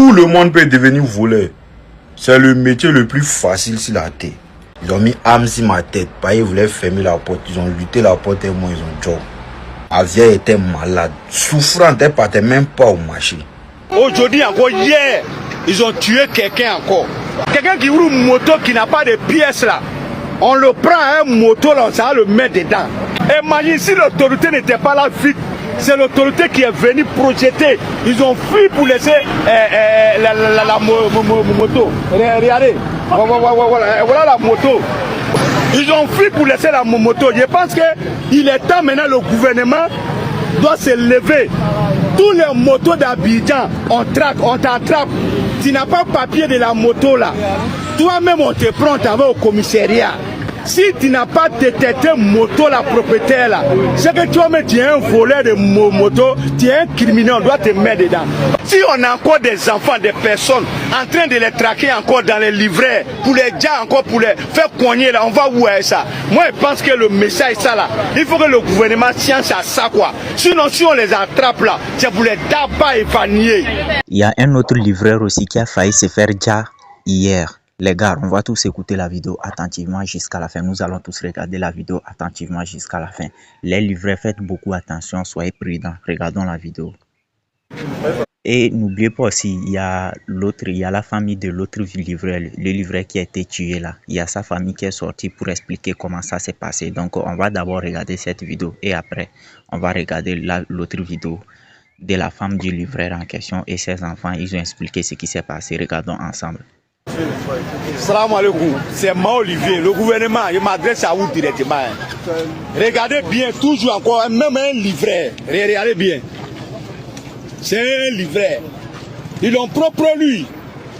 Tout le monde peut devenir voleur. C'est le métier le plus facile sur la terre. Ils ont mis âme sur ma tête. Ils voulaient fermer la porte. Ils ont lutté la porte et moi ils ont job. Ma vieille était malade. Souffrante, elle partait même pas au marché. Aujourd'hui encore, hier, ils ont tué quelqu'un encore. Quelqu'un qui roule une moto qui n'a pas de pièces là. On le prend à un moto là, ça va le mettre dedans. Imagine si l'autorité n'était pas là vite. C'est l'autorité qui est venue projeter. Ils ont fui pour laisser la moto. Regardez. Voilà la moto. Ils ont fui pour laisser la moto. Je pense qu'il est temps maintenant, le gouvernement doit se lever. Tous les motos d'Abidjan, on traque, on t'attrape. Tu n'as pas papier de la moto là. Toi-même, on te prend, tu vas au commissariat. Si tu n'as pas détecté moto, la propriétaire là, c'est que toi-même tu es un voleur de moto, tu es un criminel, on doit te mettre dedans. Si on a encore des enfants, des personnes en train de les traquer encore dans les livrets, pour les gens encore, pour les faire cogner là, on va où est ça? Moi je pense que le message ça là, il faut que le gouvernement science à ça quoi. Sinon si on les attrape là, c'est pour les tabac et vaniller. Il y a un autre livreur aussi qui a failli se faire déjà hier. Les gars, on va tous écouter la vidéo attentivement jusqu'à la fin. Nous allons tous regarder la vidéo attentivement jusqu'à la fin. Les livreurs, faites beaucoup attention, soyez prudents. Regardons la vidéo. Et n'oubliez pas aussi, il y a la famille de l'autre livreur, le livreur qui a été tué là. Il y a sa famille qui est sortie pour expliquer comment ça s'est passé. Donc, on va d'abord regarder cette vidéo et après, on va regarder l'autre vidéo de la femme du livreur en question et ses enfants. Ils ont expliqué ce qui s'est passé. Regardons ensemble. Salam alaikum, c'est Mao Olivier, le gouvernement, je m'adresse à vous directement. Regardez bien, toujours encore, même un livret, regardez bien. C'est un livret. Ils l'ont propre lui.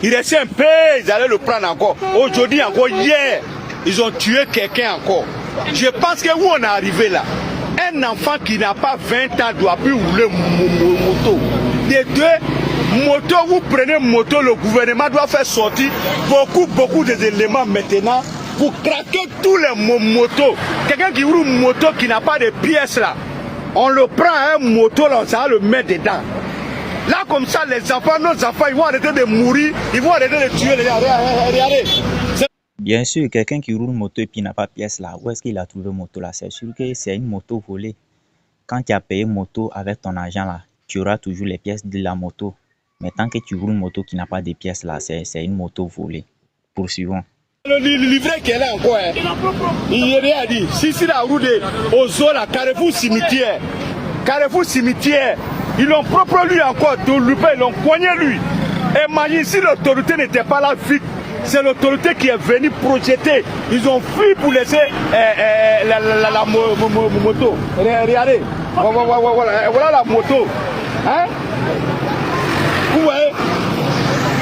Il restait un peu, ils allaient le prendre encore. Aujourd'hui encore, hier, ils ont tué quelqu'un encore. Je pense que où on est arrivé là, un enfant qui n'a pas 20 ans doit plus rouler moto. Des deux motos, vous prenez moto, le gouvernement doit faire sortir beaucoup d'éléments maintenant pour craquer tous les motos. Quelqu'un qui roule une moto qui n'a pas de pièces là, on le prend à un moto là, ça va le mettre dedans. Là comme ça, les enfants, nos enfants, ils vont arrêter de mourir, ils vont arrêter de tuer. Regardez. Bien sûr, quelqu'un qui roule une moto et puis n'a pas de pièces là, où est-ce qu'il a trouvé moto là? C'est sûr que c'est une moto volée. Quand tu as payé moto avec ton argent là, tu auras toujours les pièces de la moto. Mais tant que tu roules une moto qui n'a pas de pièces là, c'est une moto volée. Poursuivons. Le livret qui est là encore, il a dit, si la route aux Zola, Carrefour cimetière, ils l'ont propre lui encore, ils l'ont cogné lui. Imagine si l'autorité n'était pas là vite, c'est l'autorité qui est venue projeter. Ils ont fui pour laisser la moto. Regardez, voilà la moto. Hein? Vous voyez?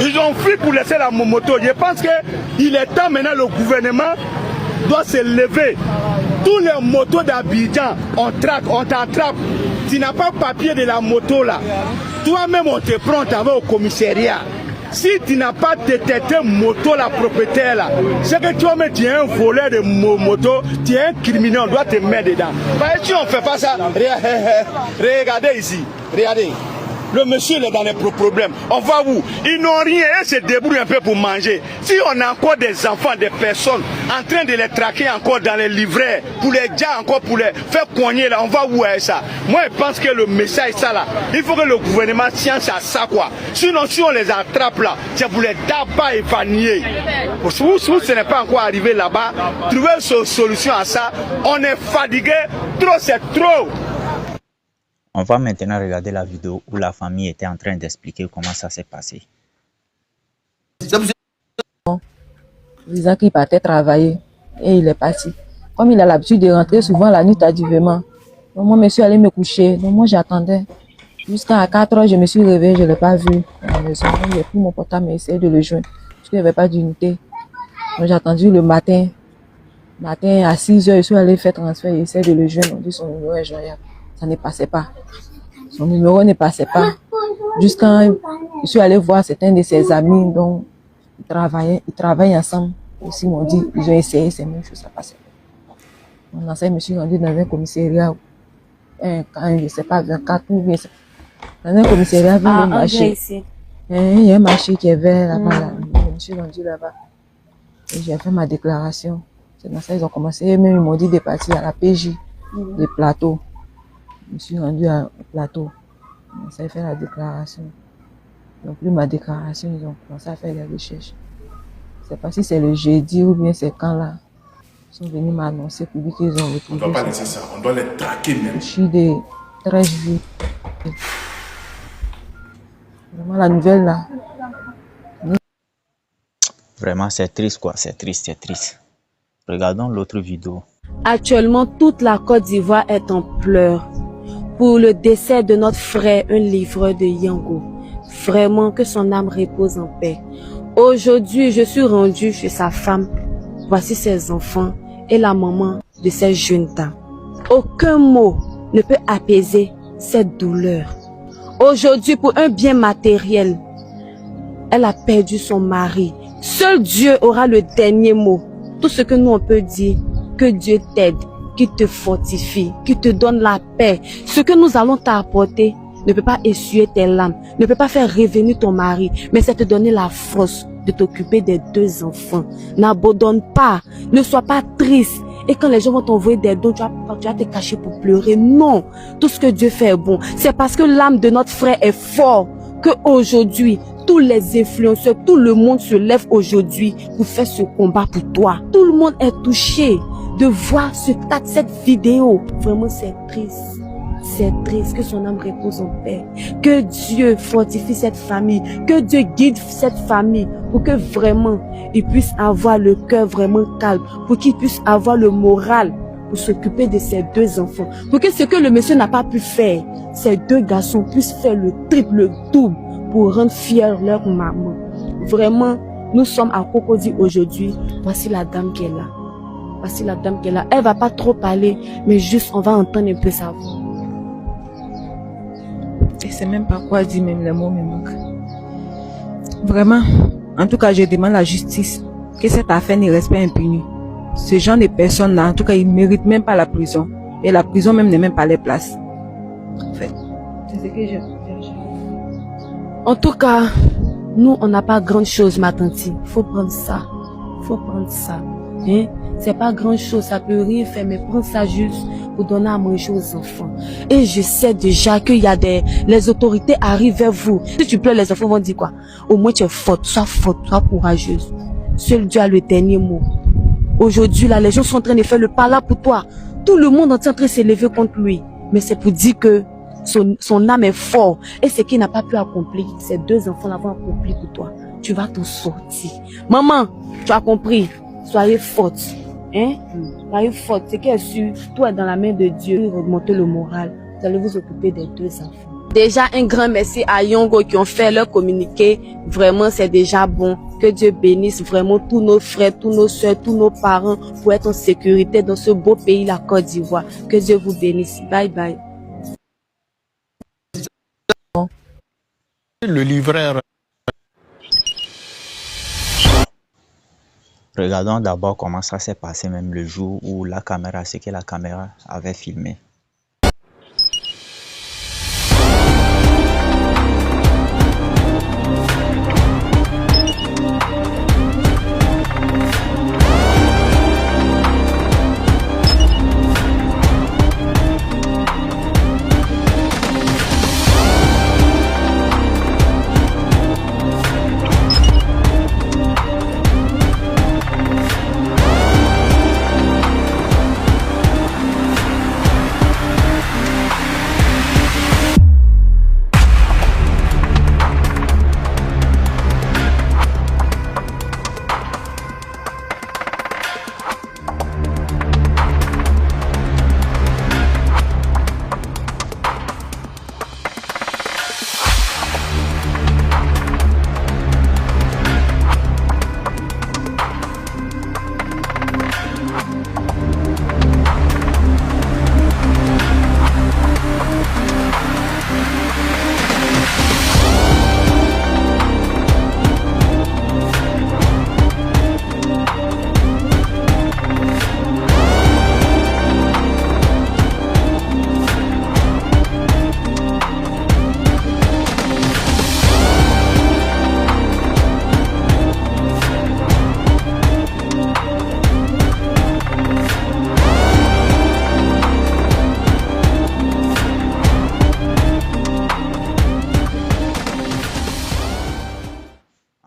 Ils ont fui pour laisser la moto. Je pense qu'il est temps maintenant, le gouvernement doit se lever. Tous les motos d'Abidjan, on traque, on t'attrape. Tu n'as pas papier de la moto là. Toi-même, on te prend, tu vas au commissariat. Si tu n'as pas détecté moto, la propriétaire là, c'est que toi-même tu es un voleur de moto, tu es un criminel, on doit te mettre dedans. Si on ne fait pas ça, regardez ici, regardez. Le monsieur il est dans les problèmes. On va où? Ils n'ont rien, ils se débrouillent un peu pour manger. Si on a encore des enfants, des personnes en train de les traquer encore dans les livrets, pour les gens encore, pour les faire cogner là, on va où est ça? Moi je pense que le message ça là, il faut que le gouvernement science à ça quoi. Sinon si on les attrape là, c'est pour les tabac et vaniller. Si ce n'est pas encore arrivé là-bas, trouver une solution à ça, on est fatigué, trop c'est trop. On va maintenant regarder la vidéo où la famille était en train d'expliquer comment ça s'est passé. Disant qu'il partait travailler et il est parti. Comme il a l'habitude de rentrer souvent la nuit tardivement, donc moi je me suis allé me coucher. Donc moi j'attendais. Jusqu'à 4 heures, je me suis réveillée, je ne l'ai pas vu à la maison. J'ai pris mon portable et essayé de le joindre. Parce qu'il n'y avait pas d'unité. Donc j'ai attendu le matin. Matin à 6 heures, je suis allé faire transfert et essayer de le joindre. On dit son numéro est joignable. Ça ne passait pas. Son numéro ne passait pas. Jusqu'à je suis allé voir certains de ses amis dont ils travaillent ensemble. Aussi m'ont dit, ils ont essayé, c'est même chose, ça passait. Mon ancien me suis rendu dans un commissariat, quand je ne sais pas, 24 ou bien dans un commissariat, Il y a un marché qui est vert là-bas. Là. Je me suis rendue là-bas. Et j'ai fait ma déclaration. C'est dans ça qu'ils ont commencé. Et même ils m'ont dit de partir à la PJ, le plateau. Je me suis rendue au plateau. Ça a fait la déclaration. Donc, plus ma déclaration, ils ont commencé à faire les recherches. Je ne sais pas si c'est le jeudi ou bien c'est quand là. Ils sont venus m'annoncer pour dire qu'ils ont retrouvé. On ne doit pas laisser ça, on doit les traquer même. Je suis des 13 juillet. Vraiment la nouvelle là. Vraiment, c'est triste quoi, c'est triste, c'est triste. Regardons l'autre vidéo. Actuellement, toute la Côte d'Ivoire est en pleurs pour le décès de notre frère, un livreur de Yango. Vraiment, que son âme repose en paix. Aujourd'hui, je suis rendue chez sa femme. Voici ses enfants et la maman de cette jeune dame. Aucun mot ne peut apaiser cette douleur. Aujourd'hui, pour un bien matériel, elle a perdu son mari. Seul Dieu aura le dernier mot. Tout ce que nous on peut dire, que Dieu t'aide, qu'il te fortifie, qu'il te donne la paix. Ce que nous allons t'apporter ne peut pas essuyer tes larmes, ne peut pas faire revenir ton mari, mais c'est te donner la force de t'occuper des 2 enfants. N'abandonne pas, ne sois pas triste. Et quand les gens vont t'envoyer des dons, tu vas te cacher pour pleurer. Non, tout ce que Dieu fait est bon. C'est parce que l'âme de notre frère est fort que aujourd'hui, tous les influenceurs, tout le monde se lève aujourd'hui pour faire ce combat pour toi. Tout le monde est touché de voir cette vidéo. Vraiment, c'est triste. C'est triste, que son âme repose en paix. Que Dieu fortifie cette famille, que Dieu guide cette famille pour que vraiment ils puissent avoir le cœur vraiment calme, pour qu'ils puissent avoir le moral pour s'occuper de ces 2 enfants. Pour que ce que le monsieur n'a pas pu faire, ces 2 garçons puissent faire le triple, le double pour rendre fiers leur maman. Vraiment, nous sommes à Cocody aujourd'hui. Voici la dame qui est là. Voici la dame qui est là. Elle va pas trop parler, mais juste on va entendre un peu sa voix. Je ne sais même pas quoi dire, même les mots me manquent. Vraiment, en tout cas, je demande la justice, que cette affaire ne reste pas impunie. Ce genre de personnes-là, en tout cas, ils ne méritent même pas la prison. Et la prison même n'est même pas les places. En fait, c'est ce que je... En tout cas, nous, on n'a pas grand chose, ma tante. Faut prendre ça. Faut prendre ça. Hein? C'est pas grand chose, ça peut rien faire, mais prends ça juste pour donner à manger aux enfants. Et je sais déjà qu'il y a les autorités arrivent vers vous. Si tu pleures, les enfants vont dire quoi? Au moins tu es forte, sois courageuse. Seul Dieu a le dernier mot. Aujourd'hui, là, les gens sont en train de faire le pala pour toi. Tout le monde est en train de s'élever contre lui. Mais c'est pour dire que son âme est forte. Et ce qu'il n'a pas pu accomplir, ces 2 enfants l'ont accompli pour toi. Tu vas t'en sortir. Maman, tu as compris? Soyez forte. Hein? Soyez forte. Ce qui est sûr, tout est dans la main de Dieu. Remonter le moral. Vous allez vous occuper des 2 enfants. Déjà, un grand merci à Yongo qui ont fait leur communiqué. Vraiment, c'est déjà bon. Que Dieu bénisse vraiment tous nos frères, tous nos soeurs, tous nos parents pour être en sécurité dans ce beau pays, la Côte d'Ivoire. Que Dieu vous bénisse. Bye bye. Le livreur. Regardons d'abord comment ça s'est passé même le jour où la caméra, ce que la caméra avait filmé.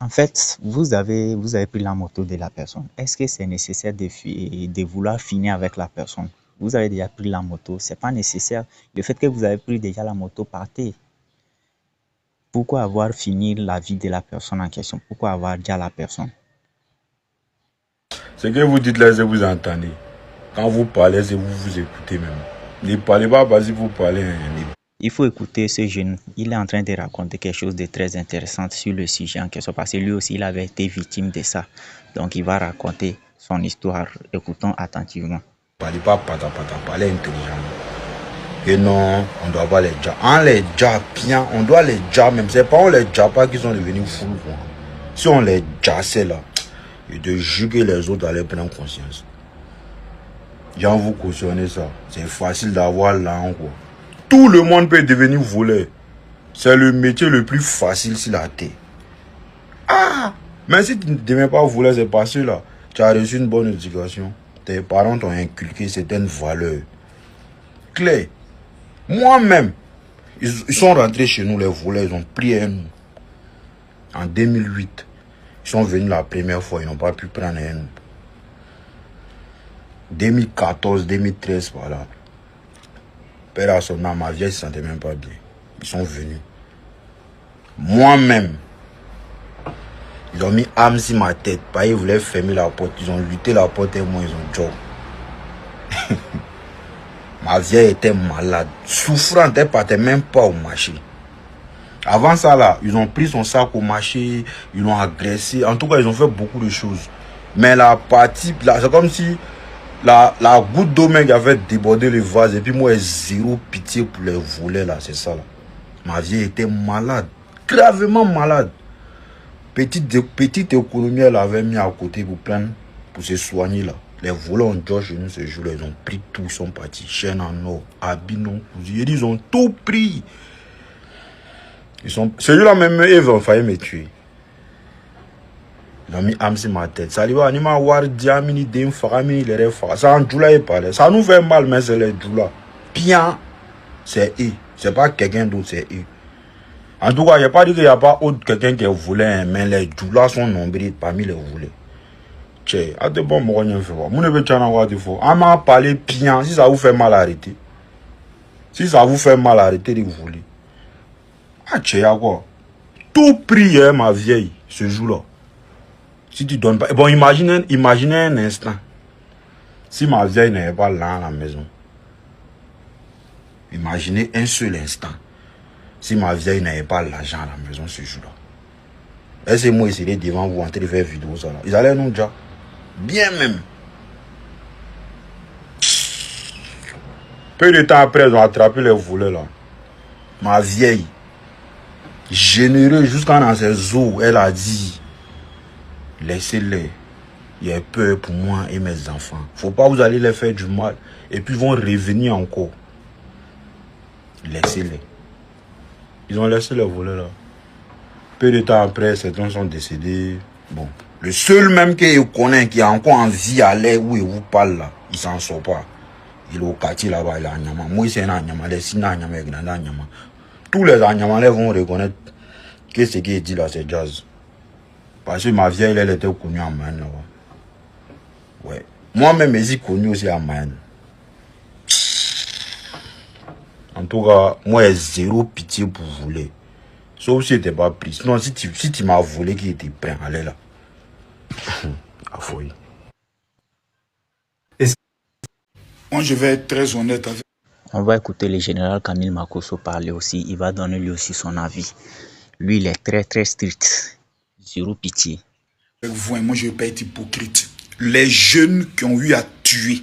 En fait, vous avez pris la moto de la personne. Est-ce que c'est nécessaire de vouloir finir avec la personne? Vous avez déjà pris la moto, c'est pas nécessaire. Le fait que vous avez pris déjà la moto, partez. Pourquoi avoir fini la vie de la personne en question? Pourquoi avoir déjà la personne? Ce que vous dites là, c'est vous entendez. Quand vous parlez, c'est vous écoutez même. Ne parlez pas parce que vous parlez. Il faut écouter ce jeune. Il est en train de raconter quelque chose de très intéressant sur le sujet en question parce que lui aussi, il avait été victime de ça. Donc, il va raconter son histoire. Écoutons attentivement. Parlez pas pata, parlez intelligemment. Et non, on doit pas les jabs. On les jab bien, on doit les jab même. C'est pas on les jab pas qu'ils sont devenus fous. Quoi. Si on les jassait là, et de juger les autres allaient prendre conscience. Genre vous cautionnez ça. C'est facile d'avoir l'âme quoi. Tout le monde peut devenir voleur. C'est le métier le plus facile sur la terre. Ah! Mais si tu ne deviens pas voleur, c'est parce que là, tu as reçu une bonne éducation. Tes parents t'ont inculqué certaines valeurs. Claire. Moi-même, ils sont rentrés chez nous, les voleurs, ils ont prié à nous. En 2008, ils sont venus la première fois, ils n'ont pas pu prendre un nous. 2014, 2013, voilà. Père à son âme, ma vieille ne se sentait même pas bien. Ils sont venus. Moi-même, ils ont mis âme sur ma tête. Ils voulaient fermer la porte. Ils ont lutté la porte et moi, ils ont job. Ma vieille était malade, souffrante, elle partait même pas au marché. Avant ça, là, ils ont pris son sac au marché, ils l'ont agressé. En tout cas, ils ont fait beaucoup de choses. Mais la partie, c'est comme si la goutte d'eau qui avait débordé le vase. Et puis moi, zéro pitié pour les volets, là, c'est ça, là. Ma vieille était malade, gravement malade. Petite économie, elle avait mis à côté pour se soigner, là. Les voleurs ont joué chez nous ce jour-là, ils ont pris tout, ils sont partis. Chaîne en or, habits non cousus, ils ont tout pris. Ce jour-là même, ils ont failli me tuer. Ils ont mis âme sur ma tête. Ça lui va, anima war diamini dem faramini les refs. Ça en joula il parlait. Ça nous fait mal, mais c'est les joula. Bien, c'est eux. C'est pas quelqu'un d'autre, c'est eux. En tout cas, il n'y a pas dit qu'il n'y a pas autre quelqu'un qui est volé, mais les joulas sont nombreux parmi les volés. Tché, à de bon moi rien fait voir. Mon ne veut pas avoir de faux. On m'a parlé bien. Si ça vous fait mal, arrêtez. Si ça vous fait mal, arrêtez de voler. Ah tché, à quoi? Tout prix, hein, ma vieille, ce jour-là. Si tu donnes pas. Bon, imaginez un instant. Si ma vieille n'est pas là à la maison. Imaginez un seul instant. Si ma vieille n'avait pas l'argent à la maison ce jour-là. Et c'est moi qui serais devant vous en train de faire vidéo ça là. Ils allaient nous dire. Bien même. Peu de temps après, ils ont attrapé les voleurs là. Ma vieille, généreuse jusqu'à dans ses os, elle a dit, laissez-les. Il y a peur pour moi et mes enfants. Faut pas vous allez les faire du mal. Et puis ils vont revenir encore. Laissez-les. Ils ont laissé les voleurs là. Peu de temps après, certains sont décédés. Bon. Le seul même que je connais qui a encore envie d'aller où il vous parle là, il s'en sort pas. Il est au quartier là-bas, il est à Nyama. Moi, c'est un Anyama, les signes à Nyama, il est à Nyama. Tous les Anyamalais vont reconnaître que ce qu'il dit là, c'est jazz. Parce que ma vieille, elle était connue en Mayenne là-bas. Ouais. Moi-même, je suis connu aussi en Mayenne. En tout cas, moi, j'ai zéro pitié pour voler. Sauf si tu n'étais pas pris. Sinon, si tu m'as volé, qui était prêt, allez là. Moi, je vais être très honnête avec On va écouter le général Camille Makosso parler aussi. Il va donner lui aussi son avis. Lui, il est très très strict. Zéro pitié. vous et moi, je ne vais pas être hypocrite. Les jeunes qui ont eu à tuer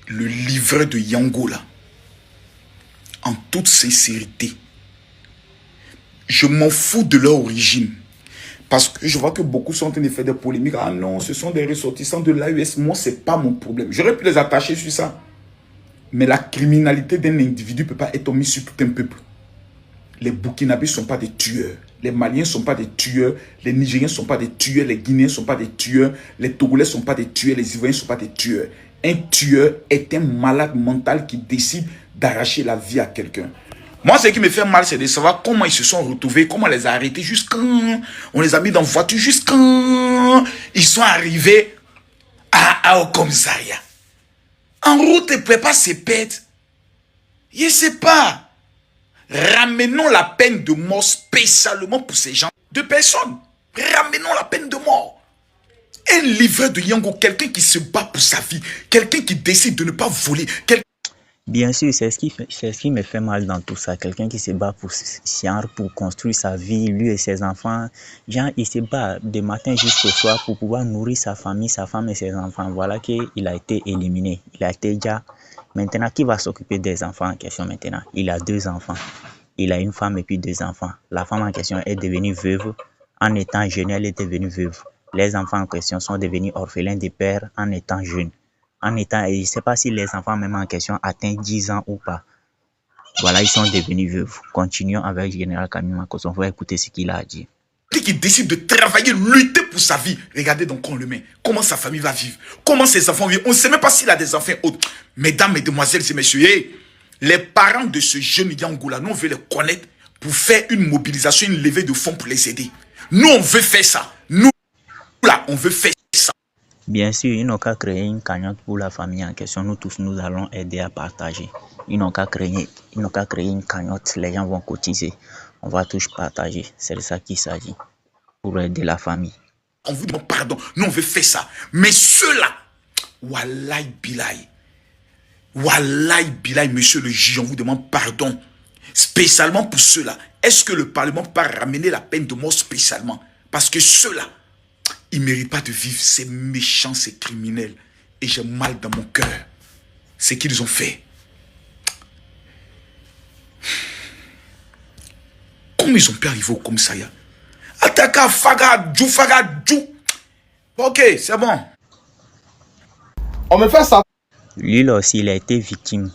le livret de Yango là, en toute sincérité, je m'en fous de leur origine. Parce que je vois que beaucoup sont en train de faire des polémiques. Ah non, ce sont des ressortissants de l'AES. Moi, ce n'est pas mon problème. J'aurais pu les attacher sur ça. Mais la criminalité d'un individu ne peut pas être mise sur tout un peuple. Les Burkinabés ne sont pas des tueurs. Les Maliens ne sont pas des tueurs. Les Nigériens ne sont pas des tueurs. Les Guinéens ne sont pas des tueurs. Les Togolais ne sont pas des tueurs. Les Ivoiriens ne sont pas des tueurs. Un tueur est un malade mental qui décide d'arracher la vie à quelqu'un. Moi, ce qui me fait mal, c'est de savoir comment ils se sont retrouvés, comment on les a arrêtés, jusqu'à on les a mis dans la voiture, jusqu'à ils sont arrivés au commissariat. En route, ils ne pouvaient pas se perdre. Je ne sais pas. Ramenons la peine de mort spécialement pour ces gens de personnes. Ramenons la peine de mort. Un livreur de Yango, quelqu'un qui se bat pour sa vie, quelqu'un qui décide de ne pas voler. Bien sûr, c'est ce qui me fait mal dans tout ça. Quelqu'un qui se bat pour construire sa vie, lui et ses enfants. Genre, il se bat de matin jusqu'au soir pour pouvoir nourrir sa famille, sa femme et ses enfants. Voilà qu'il a été éliminé. Il a été déjà... Maintenant, qui va s'occuper des enfants en question maintenant? Il a 2 enfants. Il a une femme et puis 2 enfants. La femme en question est devenue veuve. En étant jeune, elle est devenue veuve. Les enfants en question sont devenus orphelins de père en étant jeunes. Je ne sais pas si les enfants même en question atteignent 10 ans ou pas. Voilà, ils sont devenus veuves. Continuons avec Général Camille Makos. On va écouter ce qu'il a à dire. Qui décide de travailler, lutter pour sa vie. Regardez donc on le met. Comment sa famille va vivre. Comment ses enfants vivent. On ne sait même pas s'il a des enfants autres. Mesdames, mesdemoiselles et messieurs, les parents de ce jeune Yangoula, nous on veut les connaître pour faire une mobilisation, une levée de fonds pour les aider. Nous on veut faire ça. Nous là, on veut faire ça. Bien sûr, ils n'ont qu'à créer une cagnotte pour la famille en question. Nous tous, nous allons aider à partager. Ils n'ont qu'à créer une cagnotte. Les gens vont cotiser. On va tous partager. C'est de ça qu'il s'agit. Pour aider la famille. On vous demande pardon. Nous, on veut faire ça. Mais ceux-là, Wallahi Bilay. Wallahi Bilay, monsieur le juge, on vous demande pardon. Spécialement pour ceux-là. Est-ce que le Parlement peut pas ramener la peine de mort spécialement? Parce que ceux-là, ils ne méritent pas de vivre. C'est méchant, c'est criminel. Et j'ai mal dans mon cœur. Ce qu'ils ont fait. Comment ils ont pu arriver au commissariat? Attaque Faga Djou. Ok, c'est bon. On me fait ça. Lui là aussi, il a été victime.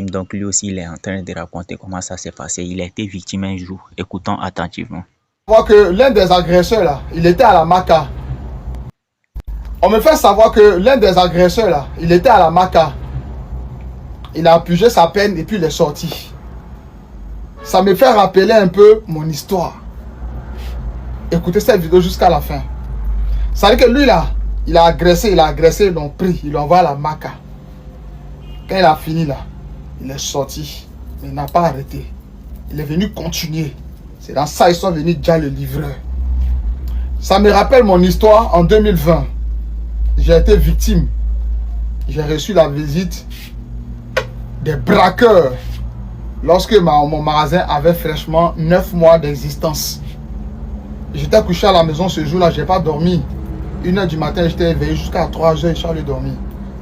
Donc lui aussi, il est en train de raconter comment ça s'est passé. Il a été victime un jour. Écoutons attentivement. On voit que l'un des agresseurs là, il était à la Maca. On me fait savoir que l'un des agresseurs là, il était à la Maca. Il a purgé sa peine et puis il est sorti. Ça me fait rappeler un peu mon histoire. Écoutez cette vidéo jusqu'à la fin. Ça veut dire que lui là, il a agressé, ils l'ont pris, ils l'ont envoyé à la Maca. Quand il a fini là, il est sorti, mais il n'a pas arrêté. Il est venu continuer. C'est dans ça qu'ils sont venus déjà le livreur. Ça me rappelle mon histoire en 2020. J'ai été victime. J'ai reçu la visite des braqueurs lorsque mon magasin avait fraîchement 9 mois d'existence. J'étais couché à la maison ce jour-là, je n'ai pas dormi. 1h du matin, j'étais éveillé jusqu'à 3h, je suis allé dormir.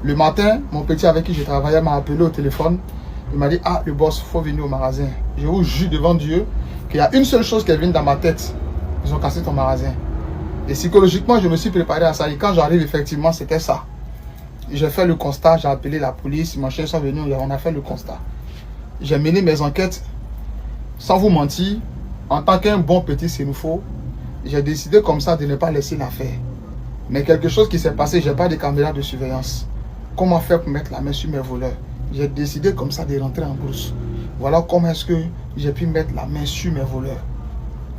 Le matin, mon petit avec qui je travaillais m'a appelé au téléphone. Il m'a dit, ah, le boss, il faut venir au magasin. Je vous jure devant Dieu qu'il y a une seule chose qui est venue dans ma tête. Ils ont cassé ton magasin. Et psychologiquement, je me suis préparé à ça. Et quand j'arrive, effectivement, c'était ça. J'ai fait le constat, j'ai appelé la police, mes chefs sont venus, on a fait le constat. J'ai mené mes enquêtes, sans vous mentir, en tant qu'un bon petit sénoufo, j'ai décidé comme ça de ne pas laisser l'affaire. Mais quelque chose qui s'est passé, je n'ai pas de caméra de surveillance. Comment faire pour mettre la main sur mes voleurs? J'ai décidé comme ça de rentrer en brousse. Voilà comment est-ce que j'ai pu mettre la main sur mes voleurs.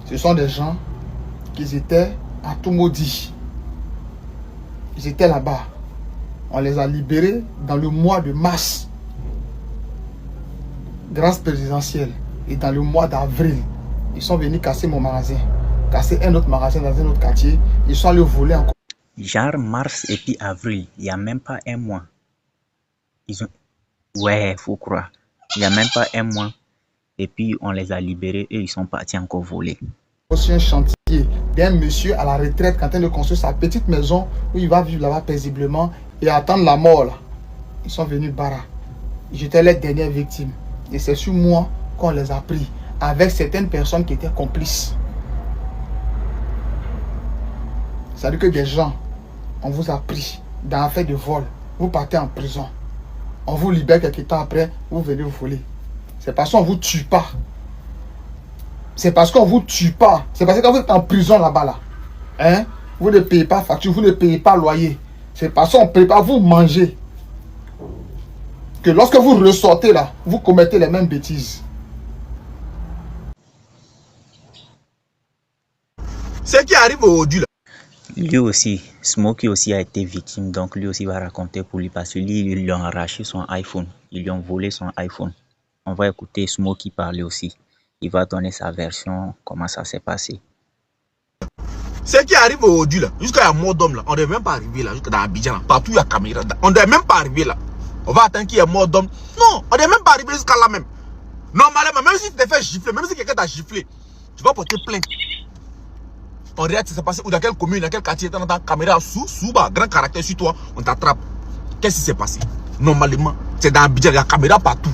Ce sont des gens qui étaient à tout maudit. Ils étaient là-bas. On les a libérés dans le mois de mars. Grâce présidentielle. Et dans le mois d'avril, ils sont venus casser mon magasin. Casser un autre magasin dans un autre quartier. Ils sont allés voler encore. Genre mars et puis avril, il n'y a même pas un mois. Ils ont... Ouais, faut croire. Il n'y a même pas un mois. Et puis on les a libérés et ils sont partis encore voler. C'est un chantier d'un monsieur à la retraite qui est en train de construire sa petite maison où il va vivre là-bas paisiblement et attendre la mort là. Ils sont venus bara. J'étais les dernières victimes. Et c'est sur moi qu'on les a pris. Avec certaines personnes qui étaient complices. C'est-à-dire que des gens, on vous a pris dans l'affaire de vol. Vous partez en prison. On vous libère quelques temps après, vous venez vous voler. C'est parce qu'on ne vous tue pas. C'est parce qu'on ne vous tue pas. C'est parce que quand vous êtes en prison là-bas, là, hein, vous ne payez pas facture, vous ne payez pas loyer. C'est parce qu'on ne peut pas vous manger. Que lorsque vous ressortez là, vous commettez les mêmes bêtises. Ce qui arrive aujourd'hui là. Lui aussi, Smokey aussi a été victime, donc lui aussi va raconter pour lui parce que lui, ils lui ont arraché son iPhone, ils lui ont volé son iPhone. On va écouter Smokey parler aussi. Il va donner sa version, comment ça s'est passé. Ce qui arrive aujourd'hui là, jusqu'à la mort d'homme là, on ne devait même pas arriver là, jusqu'à Abidjan, partout il y a caméra. On ne devait même pas arriver là. On va attendre qu'il y ait mort d'homme. Non, on ne devait même pas arriver jusqu'à là même. Normalement, même si tu te fais gifler, même si quelqu'un t'a giflé, tu vas porter plainte. On regarde ce qui s'est passé, ou dans quelle commune, dans quel quartier, dans ta caméra sous bas, grand caractère sur toi, on t'attrape. Qu'est-ce qui s'est passé? Normalement, c'est dans Abidjan, il y a caméra partout.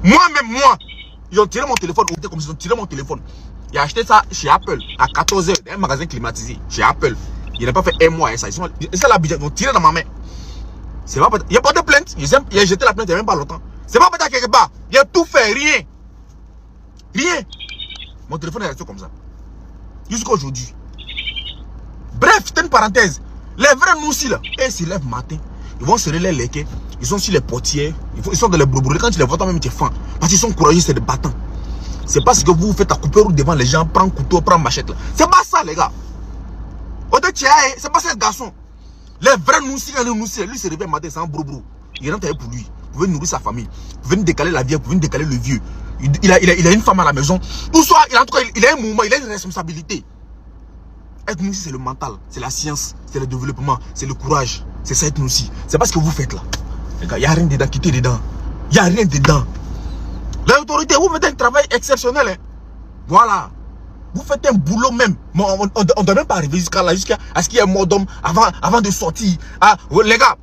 Moi-même, ils ont tiré mon téléphone, comme ils ont tiré mon téléphone. J'ai acheté ça chez Apple à 14 h dans un magasin climatisé chez Apple. Il n'a pas fait un mois et ça. Ils sont l'Abidjan, ils ont tiré dans ma main. C'est pas il a pas de plainte. Il a jeté la plainte il n'y a même pas longtemps. C'est pas peut-être quelque part. Il a tout fait, rien. Rien. Mon téléphone est resté comme ça. Jusqu'à aujourd'hui. Bref, c'est une parenthèse. Les vrais noussis là, ils se lèvent matin. Ils vont serrer les lequets. Ils sont sur les portières. Ils sont dans les brouboules. Quand tu les vois, toi-même, tu es fan. Parce qu'ils sont courageux, c'est des battants. C'est pas ce que vous faites à couper route devant les gens, prendre couteau, prendre machette là. C'est pas ça, les gars. C'est pas ça, ce garçon. Les vrais noussis, lui se réveille matin, c'est un broubou. Il rentre avec pour lui. Vous pouvez nourrir sa famille. Vous pouvez décaler la vieille, vous pouvez décaler le vieux. Il a une femme à la maison. Ou soit, en tout cas, il a un mouvement, il a une responsabilité. Être noussi, c'est le mental, c'est la science, c'est le développement, c'est le courage. C'est ça être noussi. C'est pas ce que vous faites là. Les gars, il n'y a rien dedans, quittez dedans. Il n'y a rien dedans. L'autorité, vous faites un travail exceptionnel. Hein. Voilà. Vous faites un boulot même. On ne doit même pas arriver jusqu'à là, jusqu'à ce qu'il y ait un mort d'homme avant de sortir. Ah, les gars,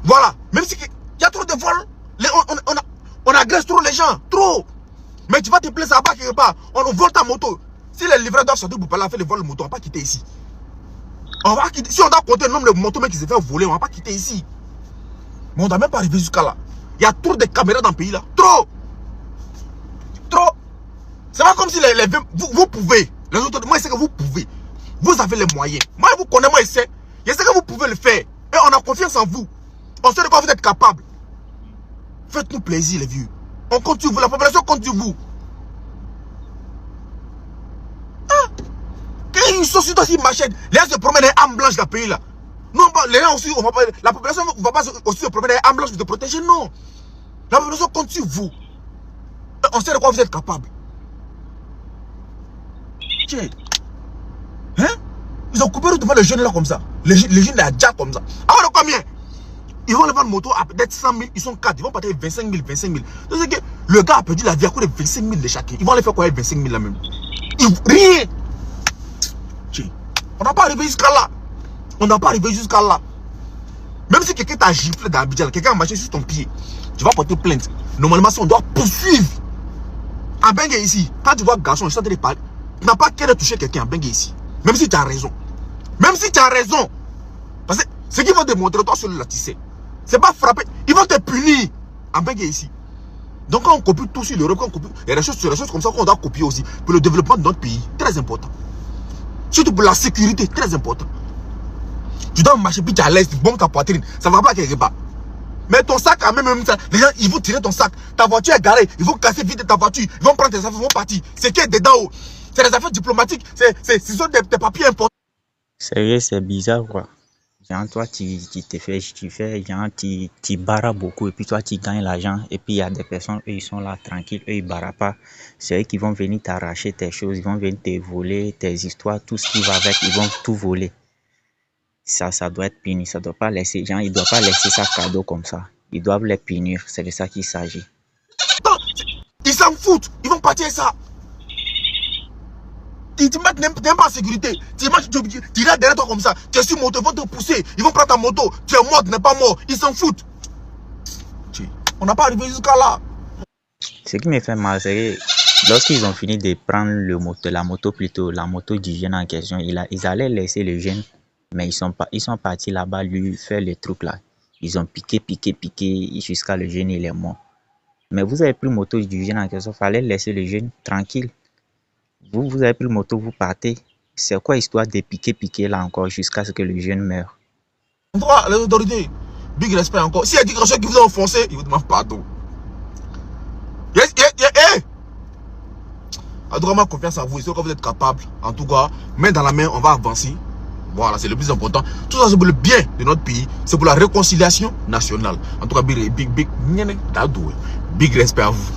voilà. Même si il y a trop de vols, on agresse trop les gens. Trop. Mais tu vas te placer là-bas quelque part. On vole ta moto. Si les livreurs doivent sortir pour parler, faire le vol de moto, on ne va pas quitter ici. On va quitter. Si on doit compter le nombre de motos qui se fait voler, on ne va pas quitter ici. Mais on ne doit même pas arriver jusqu'à là. Il y a trop de caméras dans le pays là. Trop. Trop. C'est pas comme si vous pouvez. Les autres, moi je sais que vous pouvez. Vous avez les moyens. Moi je vous connais, moi je sais. Je sais que vous pouvez le faire. Et on a confiance en vous. On sait de quoi vous êtes capable. Faites-nous plaisir les vieux. On compte sur vous. La population compte sur vous. Ah. Quand une société aussi machette, les gens se promènent en âme blanche dans le pays là. Non, les gens aussi, la population ne va pas aussi se promener en âme blanche pour te protéger. Non. La population compte sur vous. Et on sait de quoi vous êtes capable. Hein? Ils ont coupé devant les jeunes là comme ça. Les jeunes là déjà comme ça. Alors de combien? Ils vont les vendre moto à peut-être 100 000. Ils sont 4. Ils vont partir 25 000, 25 000. C'est que le gars a perdu la vie à cause de 25 000 de chacun. Ils vont les faire quoi avec 25 000 là même? Rien. On n'a pas arrivé jusqu'à là. On n'a pas arrivé jusqu'à là. Même si quelqu'un t'a giflé dans Abidjan, quelqu'un a marché sur ton pied, tu vas porter plainte. Normalement, si on doit poursuivre. En Bengue ici, quand tu vois garçon, je suis en train de parler. Tu n'as pas qu'à de toucher quelqu'un en Bengue ici. Même si tu as raison. Même si tu as raison. Parce que ce qu'ils vont te montrer, toi, celui-là, tu sais. C'est pas frapper. Ils vont te punir en Bengue ici. Donc, quand on copie tout sur l'Europe, il y a des choses comme ça qu'on doit copier aussi. Pour le développement de notre pays. Très important. Surtout pour la sécurité. Très important. Tu dois marcher, puis tu es à l'aise, tu bombes ta poitrine. Ça ne va pas quelque part. Mais ton sac, quand même ça, les gens, ils vont tirer ton sac. Ta voiture est garée. Ils vont casser vite ta voiture. Ils vont prendre tes affaires, ils vont partir. C'est qui est dedans haut. C'est des affaires diplomatiques, ce sont des papiers importants. Sérieux, c'est bizarre quoi. Genre, toi, tu barras beaucoup et puis toi, tu gagnes l'argent. Et puis, il y a des personnes, eux, ils sont là tranquilles, eux, ils barrent pas. C'est eux qui vont venir t'arracher tes choses, ils vont venir te voler tes histoires, tout ce qui va avec, ils vont tout voler. Ça doit être puni, ça doit pas laisser, genre, ils ne doivent pas laisser ça cadeau comme ça. Ils doivent les punir, c'est de ça qu'il s'agit. Ils s'en foutent, ils vont partir ça. Ils te mettent même pas en sécurité. Tu restes derrière toi comme ça. Tu es sur moto, ils vont te pousser. Ils vont prendre ta moto. Tu es mort, tu n'es pas mort. Ils s'en foutent. On n'a pas arrivé jusqu'à là. Ce qui me fait mal, c'est que lorsqu'ils ont fini de prendre la moto du jeune en question, ils allaient laisser le jeune. Mais ils sont partis là-bas lui faire les trucs là. Ils ont piqué jusqu'à le jeune, il est mort. Mais vous avez pris le moto du jeune en question, il fallait laisser le jeune tranquille. Vous avez pris le moto, vous partez. C'est quoi histoire de piquer là encore jusqu'à ce que le jeune meure? Les autorités, big respect encore. S'il y a quelque chose qui vous a enfoncé, ils vous demandent pardon. En tout cas, ma confiance en vous. Je sais que vous êtes capable. En tout cas, main dans la main, on va avancer. Voilà, c'est le plus important. Tout ça, c'est pour le bien de notre pays. C'est pour la réconciliation nationale. En tout cas, big respect à vous.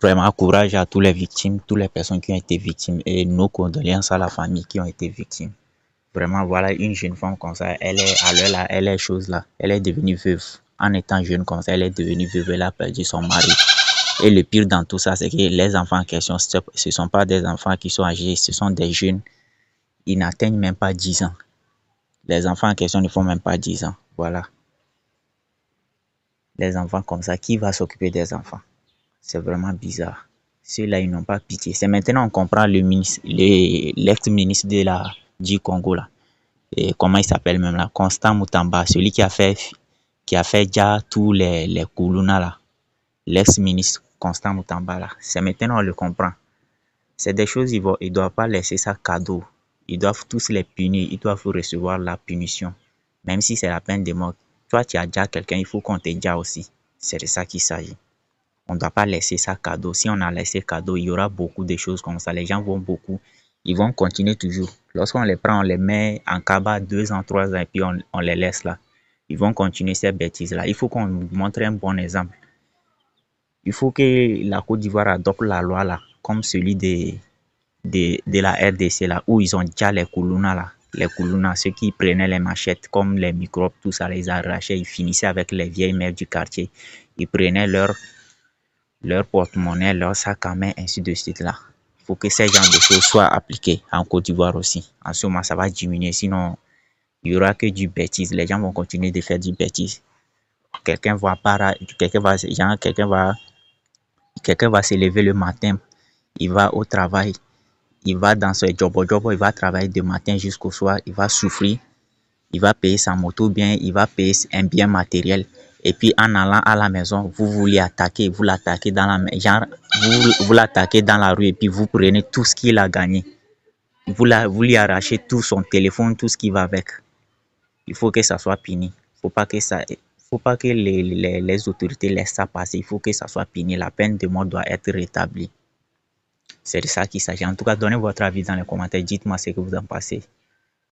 Vraiment, courage à tous les victimes, toutes les personnes qui ont été victimes et nos condoléances à la famille qui ont été victimes. Vraiment, voilà une jeune femme comme ça, elle est à l'heure là, elle est chose là, elle est devenue veuve. En étant jeune comme ça, elle est devenue veuve, elle a perdu son mari. Et le pire dans tout ça, c'est que les enfants en question, ce ne sont pas des enfants qui sont âgés, ce sont des jeunes. Ils n'atteignent même pas 10 ans. Les enfants en question ne font même pas 10 ans. Voilà. Les enfants comme ça, qui va s'occuper des enfants? C'est vraiment bizarre. Ceux-là, ils n'ont pas pitié. C'est maintenant on comprend l'ex-ministre du Congo là. Et comment il s'appelle même là? Constant Mutamba, celui qui a fait déjà tous les Koulouna là. L'ex-ministre Constant Mutamba là. C'est maintenant on le comprend. C'est des choses, ils ne doivent pas laisser ça cadeau. Ils doivent tous les punir. Ils doivent recevoir la punition. Même si c'est la peine de mort. Toi, tu as déjà quelqu'un, il faut qu'on te déjà aussi. C'est de ça qu'il s'agit. On ne doit pas laisser ça cadeau. Si on a laissé cadeau, il y aura beaucoup de choses comme ça. Les gens vont beaucoup. Ils vont continuer toujours. Lorsqu'on les prend, on les met en cabas 2 ans, 3 ans et puis on les laisse là. Ils vont continuer ces bêtises-là. Il faut qu'on montre un bon exemple. Il faut que la Côte d'Ivoire adopte la loi là, comme celui de la RDC là, où ils ont déjà les Koulouna là. Les Koulouna, ceux qui prenaient les machettes comme les microbes, tout ça, les arrachaient. Ils finissaient avec les vieilles mères du quartier. Ils prenaient leur porte-monnaie, leur sac à main, ainsi de suite là. Il faut que ces genres de choses soient appliquées en Côte d'Ivoire aussi. En ce moment, ça va diminuer, sinon il n'y aura que du bêtise. Les gens vont continuer de faire du bêtise. Quelqu'un va se lever le matin, il va au travail, il va dans ce job, il va travailler de matin jusqu'au soir, il va souffrir, il va payer sa moto bien, il va payer un bien matériel. Et puis en allant à la maison, vous l'attaquez dans vous l'attaquez dans la rue et puis vous prenez tout ce qu'il a gagné. Vous lui arrachez tout son téléphone, tout ce qui va avec. Il faut que ça soit puni. Faut pas que les autorités laissent ça passer. Il faut que ça soit puni. La peine de mort doit être rétablie. C'est de ça qu'il s'agit. En tout cas, donnez votre avis dans les commentaires. Dites-moi ce que vous en pensez.